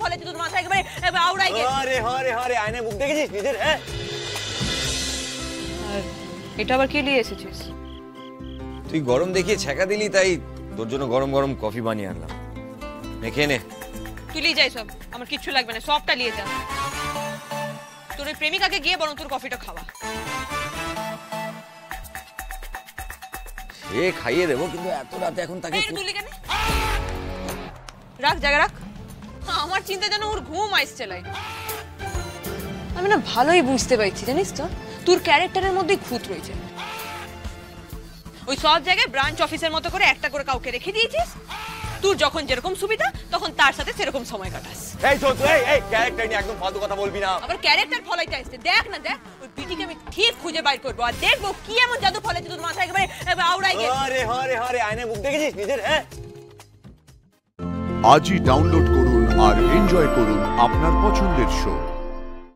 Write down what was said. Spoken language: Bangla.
ফলাইছে তোর মাথা একেবারে আউড়াই গেছে। আরে আয়নায় মুখ দেখেছিস নিজের? হ্যাঁ, আর এটা আবার কি নিয়ে এসেছিস? তুই গরম দেখিয়ে ছ্যাঁকা দিলি, তাই তোর জন্য গরম গরম কফি বানিয়ে আনলাম, মেখে নে। তুই নিয়ে যাই সব, আমার কিচ্ছু লাগবে না, সবটা নিয়ে যা। তোর ওই প্রেমিকাকে গিয়ে বরং তোর কফিটা খাওয়া। সে খাইয়ে দেবো, কিন্তু এত রাতে এখন তাকে তুলি কেন? রাখ, জায়গা রাখ। আমার চিন্তা যেন ওর ঘুম আসছে লাই। আমি না ভালোই বুঝতে পারছি, জানিস তো, তোর ক্যারেক্টারের মধ্যেই খুঁত রয়েছে। ওই সব জায়গায় ব্রাঞ্চ অফিসের মতো করে একটা করে কাউকে রেখে দিয়েছিস, তোর যখন যেরকম সুবিধা তখন তার সাথে সেরকম সময় কাটাস। এই তো এই ক্যারেক্টার নিয়ে একদম ফালতু কথা বলবি না। আবার ক্যারেক্টার ফলাইতে আসছে, দেখ না দেখ, ওই বিটিকে আমি ঠিক খুঁজে বাইর করবো, আর দেখবো কি এমন জাদু ফলাইছে তোর মাথা একেবারে আউড়াই গেছে। আরে আয়নায় মুখ দেখেছিস নিজের? হ্যাঁ, আজই ডাউনলোড করুন আর এনজয় করুন আপনার পছন্দের শো।